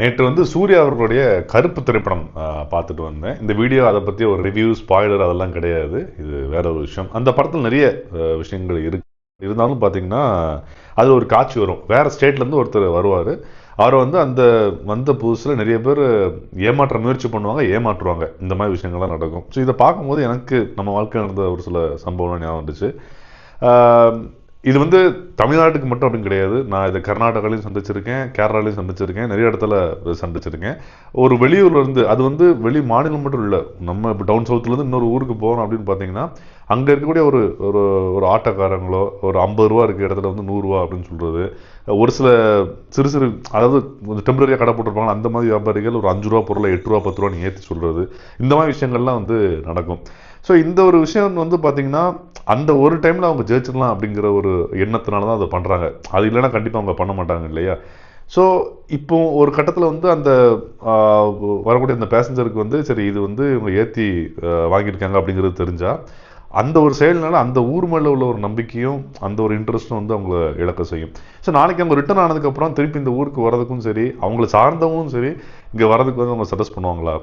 நேற்று வந்து சூர்யா அவர்களுடைய கருப்பு திரைப்படம் பார்த்துட்டு வந்தேன். இந்த வீடியோ அதை பற்றி ஒரு ரிவ்யூ ஸ்பாய்லர் அதெல்லாம் கிடையாது. இது வேற ஒரு விஷயம். அந்த படத்தில் நிறைய விஷயங்கள் இருக்கு. இருந்தாலும் பார்த்தீங்கன்னா அது ஒரு காட்சி வரும். வேற ஸ்டேட்லேருந்து ஒருத்தர் வருவார். அவரை வந்து அந்த வந்த புதுசில் நிறைய பேர் ஏமாற்ற முயற்சி பண்ணுவாங்க, ஏமாற்றுவாங்க. இந்த மாதிரி விஷயங்கள்லாம் நடக்கும். ஸோ இதை பார்க்கும்போது எனக்கு நம்ம வாழ்க்கையில் நடந்த ஒரு சில சம்பவம்லாம் ஞாபகம் வந்துச்சு. இது வந்து தமிழ்நாட்டுக்கு மட்டும் அப்படின்னு கிடையாது. நான் இதை கர்நாடகாலையும் சந்திச்சிருக்கேன், கேரளாலையும் சந்திச்சிருக்கேன், நிறைய இடத்துல சந்திச்சிருக்கேன். ஒரு வெளியூர்ல இருந்து, அது வந்து வெளி மாநிலம் மட்டும் இல்லை, நம்ம இப்போ டவுன் சவுத்துலேருந்து இன்னொரு ஊருக்கு போகிறோம் அப்படின்னு பார்த்தீங்கன்னா, அங்கே இருக்கக்கூடிய ஒரு ஒரு ஒரு ஆட்டோக்காரங்களோ ஒரு 50 ரூபா இருக்க இடத்துல வந்து 100 ரூபா அப்படின்னு சொல்கிறது, ஒரு சில சிறு சிறு, அதாவது கொஞ்சம் டெம்பரரியாக கடை போட்டிருப்பாங்க, அந்த மாதிரி வியாபாரிகள் ஒரு 5 ரூபா பொருளை 8 ரூபா 10 ரூபா நீ ஏற்றி சொல்கிறது, இந்த மாதிரி விஷயங்கள்லாம் வந்து நடக்கும். ஸோ இந்த ஒரு விஷயம் வந்து பார்த்தீங்கன்னா அந்த ஒரு டைமில் அவங்க ஜெயிச்சிடலாம் அப்படிங்கிற ஒரு எண்ணத்தினால தான் அதை பண்ணுறாங்க. அது இல்லைன்னா கண்டிப்பாக அவங்க பண்ண மாட்டாங்க இல்லையா? ஸோ இப்போ ஒரு கட்டத்தில் வந்து அந்த வரக்கூடிய அந்த பேசஞ்சருக்கு வந்து சரி இது வந்து இவங்க ஏற்றி வாங்கியிருக்காங்க அப்படிங்கிறது தெரிஞ்சால் அந்த ஒரு செயல்னால அந்த ஊர் மேலே உள்ள ஒரு நம்பிக்கையும் அந்த ஒரு இன்ட்ரெஸ்ட்டும் வந்து அவங்கள இழக்க செய்யும். ஸோ நாளைக்கு அவங்க ரிட்டர்ன் ஆனதுக்கப்புறம் திருப்பி இந்த ஊருக்கு வரதுக்கும் சரி, அவங்கள சார்ந்தவங்களும் சரி, இங்கே வரதுக்கு வந்து அவங்க சஜஸ்ட் பண்ணுவாங்களா?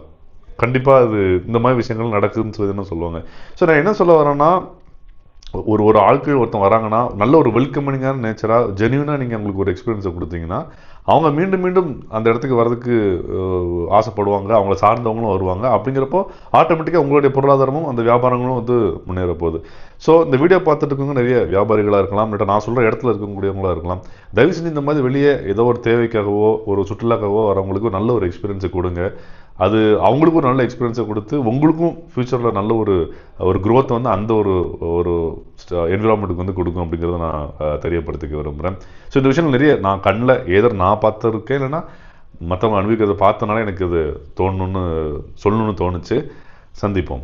கண்டிப்பாக அது இந்த மாதிரி விஷயங்கள் நடக்குதுன்னு சொல்லி என்ன சொல்லுவாங்க. ஸோ நான் என்ன சொல்ல வரேன்னா, ஒரு ஒரு ஆட்கள் ஒருத்தன் வராங்கன்னா நல்ல ஒரு வெல்கமிங்கான நேச்சராக ஜென்யூனாக நீங்கள் அவங்களுக்கு ஒரு எக்ஸ்பீரியன்ஸை கொடுத்தீங்கன்னா அவங்க மீண்டும் மீண்டும் அந்த இடத்துக்கு வரதுக்கு ஆசைப்படுவாங்க, அவங்கள சார்ந்தவங்களும் வருவாங்க. அப்படிங்கிறப்போ ஆட்டோமேட்டிக்காக உங்களுடைய பொருளாதாரமும் அந்த வியாபாரங்களும் வந்து முன்னேற போகுது. ஸோ இந்த வீடியோ பார்த்துட்டு இருக்கவங்க நிறைய வியாபாரிகளாக இருக்கலாம், இல்லை நான் சொல்கிற இடத்துல இருக்கக்கூடியவங்களாக இருக்கலாம். தயவு செஞ்சு இந்த மாதிரி வெளியே ஏதோ ஒரு தேவைக்காகவோ ஒரு சுற்றுலாக்காகவோ வரவங்களுக்கு நல்ல ஒரு எக்ஸ்பீரியன்ஸை கொடுங்க. அது அவங்களுக்கும் ஒரு நல்ல எக்ஸ்பீரியன்ஸை கொடுத்து உங்களுக்கும் ஃப்யூச்சரில் நல்ல ஒரு ஒரு க்ரோத்தை வந்து அந்த ஒரு ஒரு என்விரான்மெண்ட்டுக்கு வந்து கொடுக்கும் அப்படிங்கிறத நான் தெரியப்படுத்திக்க விரும்புகிறேன். ஸோ இந்த விஷயம் நிறைய நான் கண்ணில் ஏதர் நான் பார்த்துருக்கேன், இல்லைன்னா மற்றவங்க அனுபவிக்கிறத பார்த்தனால எனக்கு அது தோணணும்னு சொல்லணும்னு தோணுச்சு. சந்திப்போம்.